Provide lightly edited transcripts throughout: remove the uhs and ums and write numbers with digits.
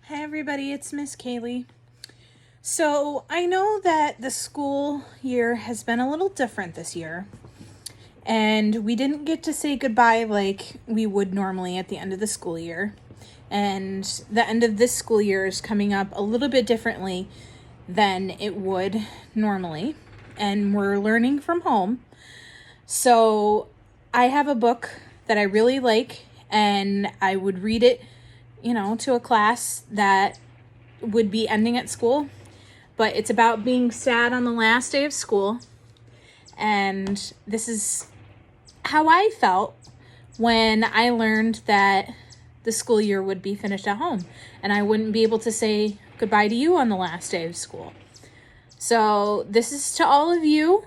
Hi everybody, it's Miss Kaylee. So I know that the school year has been a little different this year, and we didn't get to say goodbye like we would normally at the end of the school year. And the end of this school year is coming up a little bit differently than it would normally, and we're learning from home. So I have a book that I really like, and I would read it, to a class that would be ending at school, but it's about being sad on the last day of school. And this is how I felt when I learned that the school year would be finished at home and I wouldn't be able to say goodbye to you on the last day of school. So this is to all of you,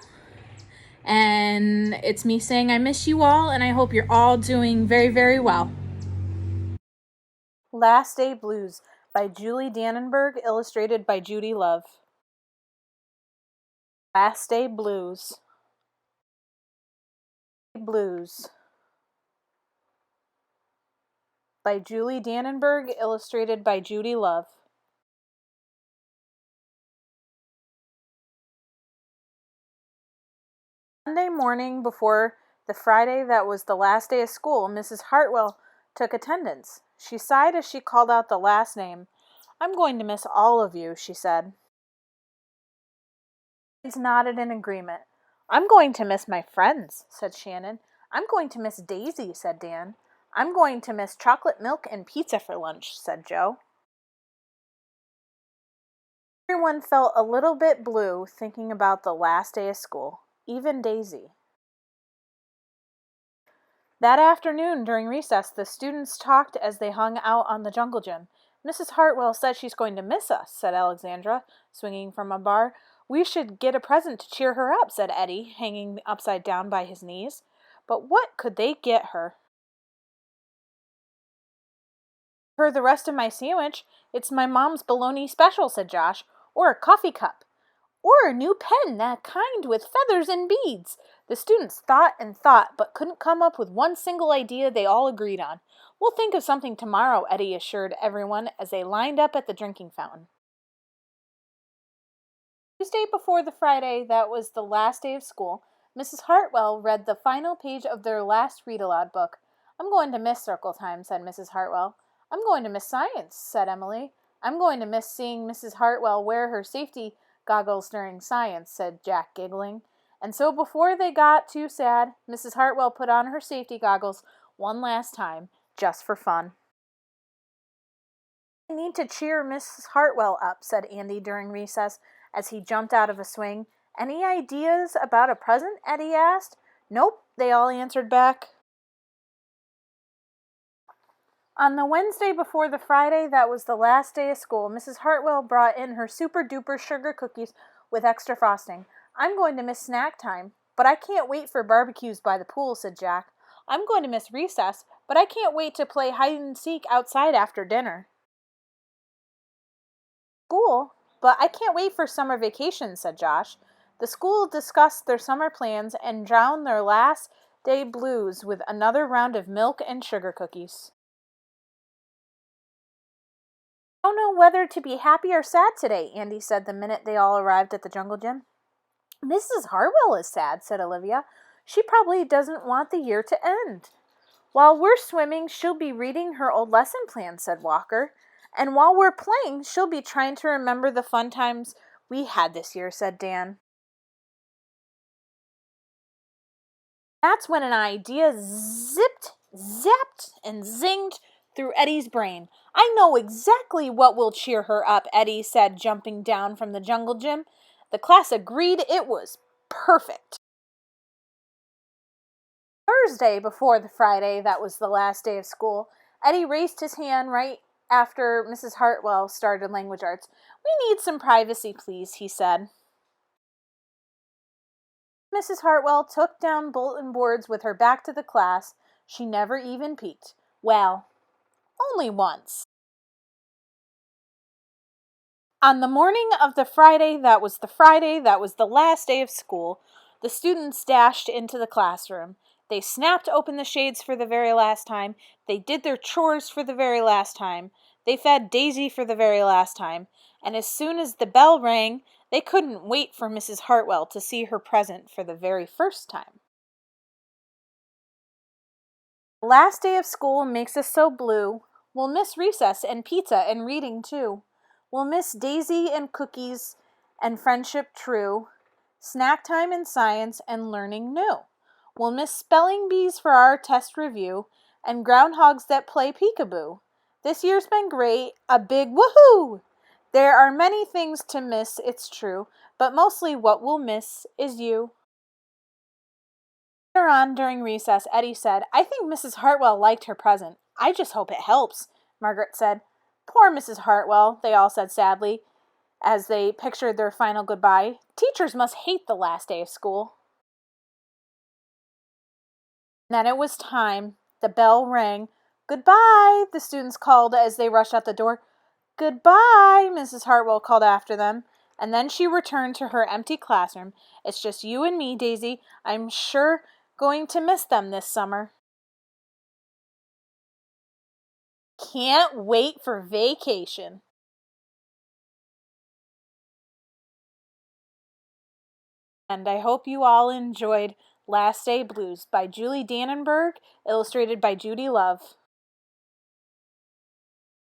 and it's me saying I miss you all, and I hope you're all doing very, very well. Last Day Blues by Julie Dannenberg, illustrated by Judy Love. Last Day Blues. Blues by Julie Dannenberg, illustrated by Judy Love. Monday morning before the Friday that was the last day of school, Mrs. Hartwell took attendance. She sighed as she called out the last name. "I'm going to miss all of you," she said. Kids nodded in agreement. "I'm going to miss my friends," said Shannon. "I'm going to miss Daisy," said Dan. "I'm going to miss chocolate milk and pizza for lunch," said Joe. Everyone felt a little bit blue thinking about the last day of school, even Daisy. That afternoon, during recess, the students talked as they hung out on the jungle gym. "Mrs. Hartwell says she's going to miss us," said Alexandra, swinging from a bar. "We should get a present to cheer her up," said Eddie, hanging upside down by his knees. But what could they get her? "For the rest of my sandwich, it's my mom's bologna special," said Josh. "Or a coffee cup. Or a new pen, that kind with feathers and beads." The students thought and thought, but couldn't come up with one single idea they all agreed on. "We'll think of something tomorrow," Eddie assured everyone as they lined up at the drinking fountain. Tuesday before the Friday that was the last day of school, Mrs. Hartwell read the final page of their last read-aloud book. "I'm going to miss circle time," said Mrs. Hartwell. "I'm going to miss science," said Emily. "I'm going to miss seeing Mrs. Hartwell wear her safety goggles during science," said Jack, giggling. And so before they got too sad, Mrs. Hartwell put on her safety goggles one last time, just for fun. "I need to cheer Mrs. Hartwell up," said Andy during recess as he jumped out of a swing. "Any ideas about a present?" Eddie asked. "Nope," they all answered back. On the Wednesday before the Friday that was the last day of school, Mrs. Hartwell brought in her super-duper sugar cookies with extra frosting. "I'm going to miss snack time, but I can't wait for barbecues by the pool," said Jack. "I'm going to miss recess, but I can't wait to play hide-and-seek outside after dinner." "School, but I can't wait for summer vacation," said Josh. The school discussed their summer plans and drowned their last day blues with another round of milk and sugar cookies. "I don't know whether to be happy or sad today," Andy said the minute they all arrived at the jungle gym. "Mrs. Hartwell is sad," said Olivia. "She probably doesn't want the year to end." "While we're swimming, she'll be reading her old lesson plan," said Walker. "And while we're playing, she'll be trying to remember the fun times we had this year," said Dan. That's when an idea zipped, zapped, and zinged through Eddie's brain. "I know exactly what will cheer her up," Eddie said, jumping down from the jungle gym. The class agreed it was perfect. Thursday before the Friday that was the last day of school, Eddie raised his hand right after Mrs. Hartwell started language arts. "We need some privacy, please," he said. Mrs. Hartwell took down bulletin boards with her back to the class. She never even peeked. Well, only once. On the morning of the Friday that was the last day of school, the students dashed into the classroom. They snapped open the shades for the very last time. They did their chores for the very last time. They fed Daisy for the very last time. And as soon as the bell rang, they couldn't wait for Mrs. Hartwell to see her present for the very first time. Last day of school makes us so blue. We'll miss recess and pizza and reading too. We'll miss Daisy and cookies and friendship true, snack time and science and learning new. We'll miss spelling bees for our test review and groundhogs that play peekaboo. This year's been great, a big woohoo! There are many things to miss, it's true, but mostly what we'll miss is you. Later on during recess, Eddie said, I think Mrs. Hartwell liked her present. I just hope it helps, Margaret said. Poor Mrs. Hartwell, they all said sadly, as they pictured their final goodbye. Teachers must hate the last day of school. Then it was time. The bell rang. Goodbye, the students called as they rushed out the door. Goodbye, Mrs. Hartwell called after them. And then she returned to her empty classroom. It's just you and me, Daisy. I'm sure going to miss them this summer. Can't wait for vacation. And I hope you all enjoyed Last Day Blues by Julie Dannenberg, illustrated by Judy Love.